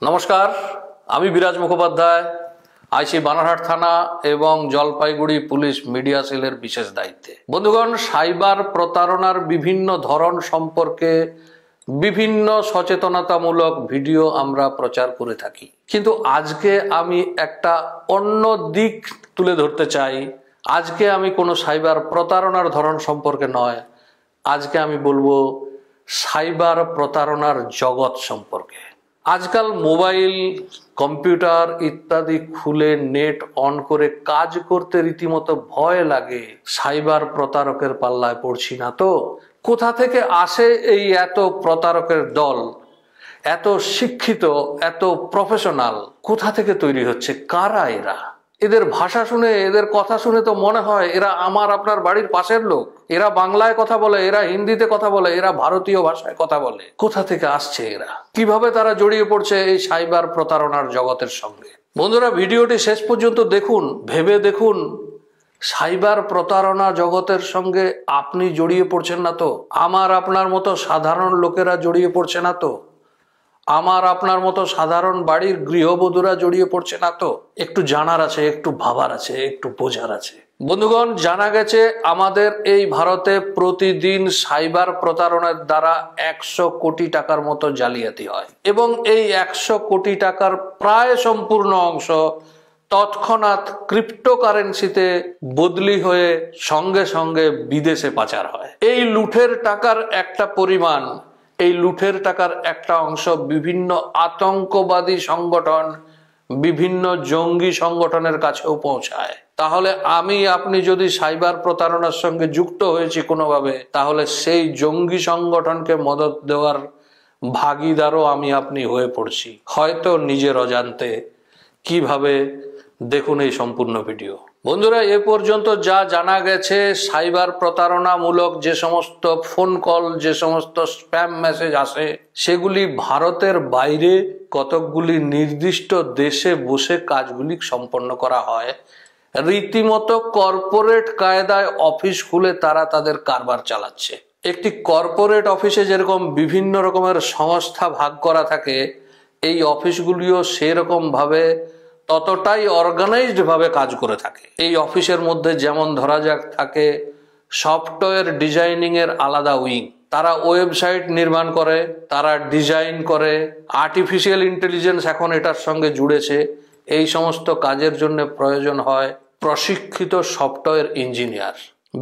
নমস্কার, আমি বিরাজ মুখোপাধ্যায় আইসি বানারহাট থানা এবং জলপাইগুড়ি পুলিশ মিডিয়া সেলের বিশেষ দায়িত্বে। বন্ধুগণ, সাইবার প্রতারণার বিভিন্ন ধরন সম্পর্কে বিভিন্ন সচেতনতামূলক ভিডিও আমরা প্রচার করে থাকি, কিন্তু আজকে আমি একটা অন্য দিক তুলে ধরতে চাই। আজকে আমি কোনো সাইবার প্রতারণার ধরন সম্পর্কে নয়, আজকে আমি বলবো সাইবার প্রতারণার জগৎ সম্পর্কে। আজকাল মোবাইল, কম্পিউটার ইত্যাদি খুলে নেট অন করে কাজ করতে রীতিমতো ভয় লাগে। সাইবার প্রতারকের পাল্লায় পড়ছি না তো? কোথা থেকে আসে এই এত প্রতারকের দল? এত শিক্ষিত, এত প্রফেশনাল কোথা থেকে তৈরি হচ্ছে? কারা এরা? এদের ভাষা শুনে, এদের কথা শুনে তো মনে হয় এরা আমার আপনার বাড়ির পাশের লোক। এরা বাংলায় কথা বলে, এরা হিন্দিতে কথা বলে, এরা ভারতীয় ভাষায় কথা বলে। কোথা থেকে আসছে এরা? কিভাবে তারা জড়িয়ে পড়ছে এই সাইবার প্রতারণার জগতের সঙ্গে? বন্ধুরা, ভিডিওটি শেষ পর্যন্ত দেখুন, ভেবে দেখুন সাইবার প্রতারণা জগতের সঙ্গে আপনি জড়িয়ে পড়ছেন না তো? আমার আপনার মতো সাধারণ লোকেরা জড়িয়ে পড়ছে না তো? আমার আপনার মতো সাধারণ বাড়ির গৃহবধূরা জড়িয়ে পড়ছে না তো? একটু জানার আছে, একটু ভাবার আছে, একটু বোঝার আছে। বন্ধুগণ, জানা গেছে আমাদের এই ভারতে প্রতিদিন সাইবার প্রতারণার দ্বারা 100 কোটি টাকার মতো জালিয়াতি হয় এবং এই 100 কোটি টাকার প্রায় সম্পূর্ণ অংশ তৎক্ষণাৎ ক্রিপ্টোকারেন্সিতে বদলি হয়ে সঙ্গে সঙ্গে বিদেশে পাচার হয়। এই লুঠের টাকার একটা পরিমাণ, এই লুঠের টাকার একটা অংশ বিভিন্ন আতঙ্কবাদী সংগঠন, বিভিন্ন জঙ্গি সংগঠনের কাছেও পৌঁছায়। তাহলে আমি আপনি যদি সাইবার প্রতারণার সঙ্গে যুক্ত হয়েছি কোনোভাবে, তাহলে সেই জঙ্গি সংগঠনকে মদত দেওয়ার ভাগীদারও আমি আপনি হয়ে পড়ছি, হয়তো নিজের অজান্তে। কিভাবে? দেখুন এই সম্পূর্ণ ভিডিও। বন্ধুরা, এ পর্যন্ত যা জানা গেছে, সাইবার প্রতারণামূলক যে সমস্ত ফোন কল, যে সমস্ত স্প্যাম মেসেজ আসে, সেগুলি ভারতের বাইরে কতকগুলি নির্দিষ্ট দেশে বসে কাজগুলি সম্পন্ন করা হয়। রীতিমতো কর্পোরেট কায়দায় অফিস খুলে তারা তাদের কারবার চালাচ্ছে। একটি কর্পোরেট অফিসে যেরকম বিভিন্ন রকমের সংস্থা ভাগ করা থাকে, এই অফিসগুলিও সেরকম ভাবে ততটাই অর্গানাইজড ভাবে কাজ করে থাকে। এই অফিসের মধ্যে যেমন ধরা যাক থাকে সফটওয়্যার ডিজাইনিং এর আলাদা উইং, তারা ওয়েবসাইট নির্মাণ করে, তারা ডিজাইন করে, আর্টিফিশিয়াল ইন্টেলিজেন্স এখন এটার সঙ্গে জুড়েছে। এই সমস্ত কাজের জন্য প্রয়োজন হয় প্রশিক্ষিত সফটওয়্যার ইঞ্জিনিয়ার।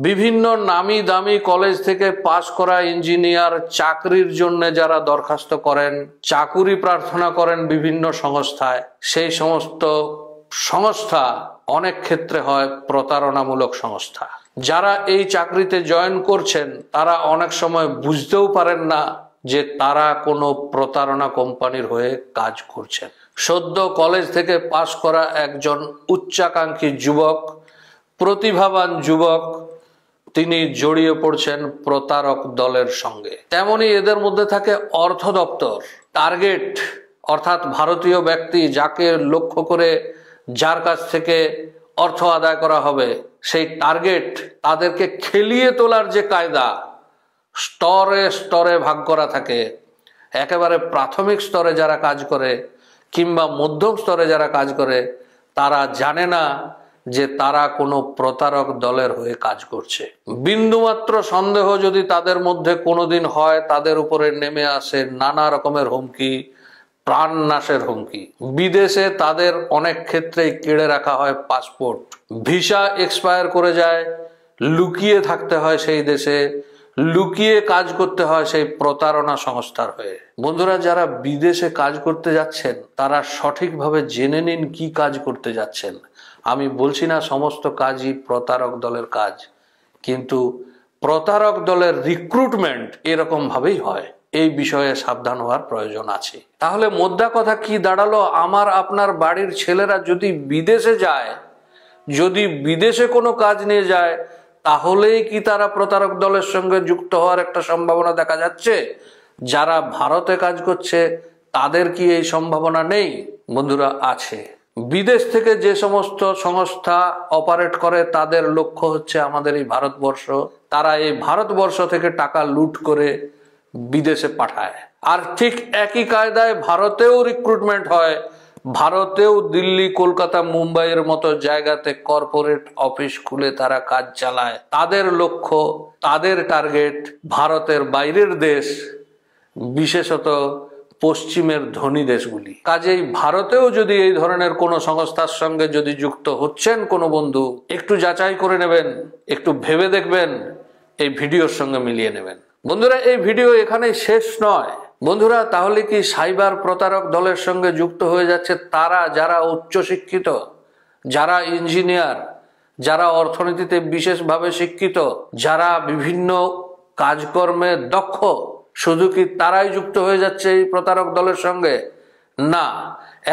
বিভিন্ন নামি দামি কলেজ থেকে পাশ করা ইঞ্জিনিয়ার চাকরির জন্য যারা দরখাস্ত করেন, চাকুরি প্রার্থনা করেন বিভিন্ন সংস্থায়, সেই সমস্ত সংস্থা অনেক ক্ষেত্রে হয় প্রতারণামূলক সংস্থা। যারা এই চাকরিতে জয়েন করছেন তারা অনেক সময় বুঝতেও পারেন না যে তারা কোনো প্রতারণা কোম্পানির হয়ে কাজ করছেন। সদ্য কলেজ থেকে পাশ করা একজন উচ্চাকাঙ্ক্ষী যুবক, প্রতিভাবান যুবক, তিনি জড়িয়ে পড়ছেন প্রতারক দলের সঙ্গে। তেমনি এদের মধ্যে থাকে অর্থ দপ্তর, টার্গেট অর্থাৎ ভারতীয় ব্যক্তি যাকে লক্ষ্য করে, যার কাছ থেকে অর্থ আদায় করা হবে, সেই টার্গেট তাদেরকে খেলিয়ে তোলার যে কায়দা, স্তরে স্তরে ভাগ করা থাকে। একেবারে প্রাথমিক স্তরে যারা কাজ করে কিংবা মধ্যম স্তরে যারা কাজ করে, তারা জানে না যে তারা কোনো প্রতারক দলের হয়ে কাজ করছে। বিন্দুমাত্র সন্দেহ যদি তাদের মধ্যে কোনোদিন হয়, তাদের উপরে নেমে আসে নানা রকমের হুমকি, প্রাণনাশের হুমকি। বিদেশে তাদের অনেক ক্ষেত্রেই কেড়ে রাখা হয় পাসপোর্ট, ভিসা এক্সপায়ার করে যায়, লুকিয়ে থাকতে হয় সেই দেশে, লুকিয়ে কাজ করতে হয় সেই প্রতারণা সংস্থার হয়ে। বন্ধুরা, যারা বিদেশে কাজ করতে যাচ্ছেন তারা সঠিকভাবে জেনে নিন কি কাজ করতে যাচ্ছেন। আমি বলছি না সমস্ত কাজই প্রতারক দলের কাজ, কিন্তু প্রতারক দলের রিক্রুটমেন্ট এরকম ভাবেই হয়। এই বিষয়ে সাবধান হওয়ার প্রয়োজন আছে। তাহলে মোদ্দা কথা কি দাঁড়ালো? আমার আপনার বাড়ির ছেলেরা যদি বিদেশে যায়, যদি বিদেশে কোনো কাজ নিয়ে যায়, তাহলেই কি তারা প্রতারক দলের সঙ্গে যুক্ত হওয়ার একটা সম্ভাবনা দেখা যাচ্ছে? যারা ভারতে কাজ করছে তাদের কি এই সম্ভাবনা নেই? বন্ধুরা, আছে। বিদেশ থেকে যে সমস্ত সংস্থা অপারেট করে তাদের লক্ষ্য হচ্ছে আমাদের এই ভারতবর্ষ। তারা এই ভারতবর্ষ থেকে টাকা লুট করে বিদেশে পাঠায়। আর ঠিক একই কায়দায় ভারতেও রিক্রুটমেন্ট হয়। ভারতেও দিল্লি, কলকাতা, মুম্বাইয়ের মতো জায়গাতে কর্পোরেট অফিস খুলে তারা কাজ চালায়। তাদের লক্ষ্য, তাদের টার্গেট ভারতের বাইরের দেশ, বিশেষত পশ্চিমের ধনী দেশগুলি। কাজেই ভারতেও যদি এই ধরনের কোনো সংস্থার সঙ্গে যদি যুক্ত হচ্ছেন কোনো বন্ধু, একটু যাচাই করে নেবেন, একটু ভেবে দেখবেন, এই ভিডিওর সঙ্গে মিলিয়ে নেবেন। বন্ধুরা, এই ভিডিও এখানেই শেষ নয়। বন্ধুরা, তাহলে কি সাইবার প্রতারক দলের সঙ্গে যুক্ত হয়ে যাচ্ছে তারা যারা উচ্চশিক্ষিত, যারা ইঞ্জিনিয়ার, যারা অর্থনীতিতে বিশেষভাবে শিক্ষিত, যারা বিভিন্ন কাজকর্মে দক্ষ, শুধু কি তারাই যুক্ত হয়ে যাচ্ছে এই প্রতারক দলের সঙ্গে? না,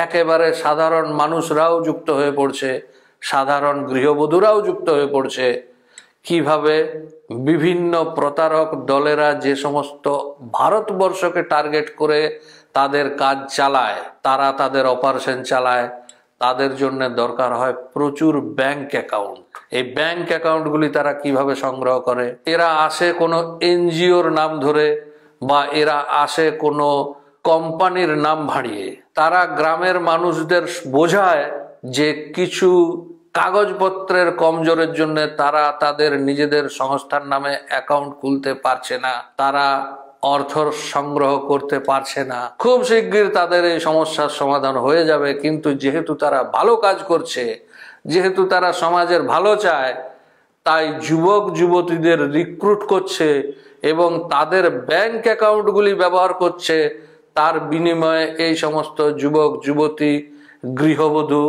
একেবারে সাধারণ মানুষরাও যুক্ত হয়ে পড়ছে, সাধারণ গৃহবধূরাও যুক্ত হয়ে পড়ছে। কিভাবে বিভিন্ন প্রতারক দলেরা যে সমস্ত ভারতবর্ষকে টার্গেট করে তাদের কাজ চালায়, তারা তাদের অপারেশন চালায়, তাদের জন্য দরকার হয় প্রচুর ব্যাংক অ্যাকাউন্ট। এই ব্যাংক অ্যাকাউন্টগুলি তারা কিভাবে সংগ্রহ করে? এরা আসে কোনো এনজিওর নাম ধরে বা এরা আসে কোনো কোম্পানির নাম ভাড়িয়ে। তারা গ্রামের মানুষদের বোঝায় যে কিছু কাগজপত্রের কমজোরের জন্য তারা তাদের নিজেদের সংস্থার নামে অ্যাকাউন্ট খুলতে পারছে না, তারা অর্থ সংগ্রহ করতে পারছে না। খুব শিগগির তাদের এই সমস্যার সমাধান হয়ে যাবে। কিন্তু যেহেতু তারা ভালো কাজ করছে, যেহেতু তারা সমাজের ভালো চায়, তাই যুবক যুবতীদের রিক্রুট করছে এবং তাদের ব্যাংক অ্যাকাউন্টগুলি ব্যবহার করছে। তার বিনিময়ে এই সমস্ত যুবক যুবতী, গৃহবধূ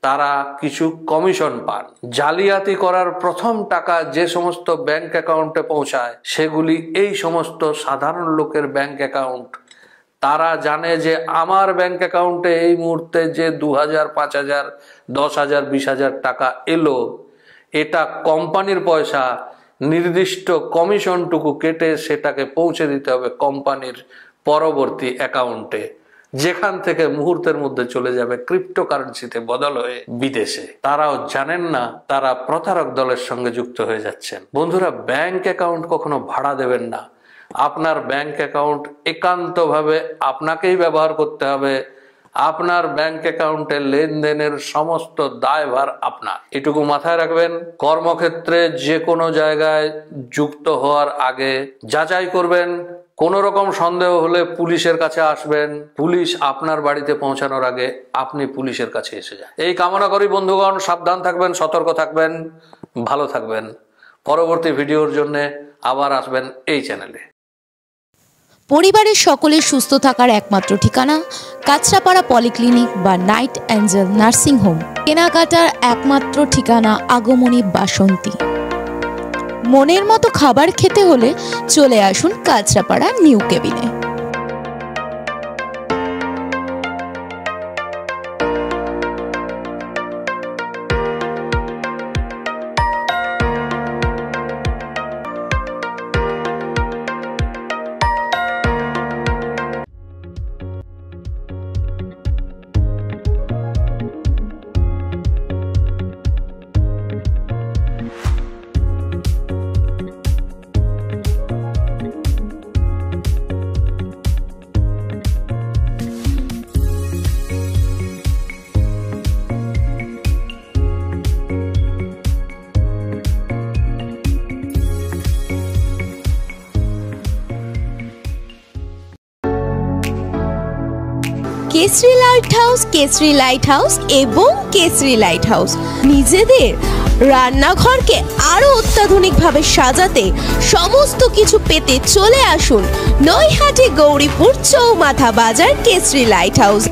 তারা কিছু কমিশন পান। জালিয়াতি করার প্রথম টাকা যে সমস্ত ব্যাংক অ্যাকাউন্টে পৌঁছায় সেগুলি এই সমস্ত সাধারণ লোকের ব্যাংক অ্যাকাউন্ট। তারা জানে যে আমার ব্যাংক অ্যাকাউন্টে এই মুহূর্তে যে 2000, 5000, 10,000, 20,000 টাকা এলো, এটা কোম্পানির পয়সা। নির্দিষ্ট কমিশনটুকু কেটে সেটাকে পৌঁছে দিতে হবে কোম্পানির পরবর্তী অ্যাকাউন্টে, যেখান থেকে মুহূর্তের মধ্যে চলে যাবে ক্রিপ্টোকারেন্সিতে বদল হয়ে বিদেশে। তারাও জানেন না তারা প্রতারক দলের সঙ্গে যুক্ত হয়ে যাচ্ছেন। বন্ধুরা, ব্যাংক অ্যাকাউন্ট কখনো ভাড়া দেবেন না। আপনার ব্যাংক অ্যাকাউন্ট একান্তভাবে আপনাকেই ব্যবহার করতে হবে। আপনার ব্যাংক অ্যাকাউন্টে লেনদেনের সমস্ত দায়ভার আপনার। এটুকু মাথায় রাখবেন। কর্মক্ষেত্রে যে কোনো জায়গায় যুক্ত হওয়ার আগে যাচাই করবেন। কোনো রকম সন্দেহ হলে পুলিশের কাছে আসবেন। পুলিশ আপনার বাড়িতে পৌঁছানোর আগে আপনি পুলিশের কাছে এসে যান। এই কামনা করি বন্ধুগণ, সাবধান থাকবেন, সতর্ক থাকবেন, ভালো থাকবেন। পরবর্তী ভিডিওর জন্য আবার আসবেন এই চ্যানেলে। পরিবারের সকলের সুস্থ থাকার একমাত্র ঠিকানা কাঁচরাপাড়া পলিক্লিনিক বা নাইট অ্যাঞ্জেল নার্সিং হোম। কেনাকাটার একমাত্র ঠিকানা আগমনী বাসন্তী। মনের মতো খাবার খেতে হলে চলে আসুন কাঁচরাপাড়া নিউ কেবিনে। কেসরি লাইট হাউস এবং কেসরি লাইট হাউস নিজেদের রান্নাঘরকে আরো অত্যাধুনিকভাবে সাজাতে সমস্ত কিছু পেতে চলে আসুন নৈহাটি গৌরীপুর চৌমাথা বাজার কেসরি লাইট হাউস।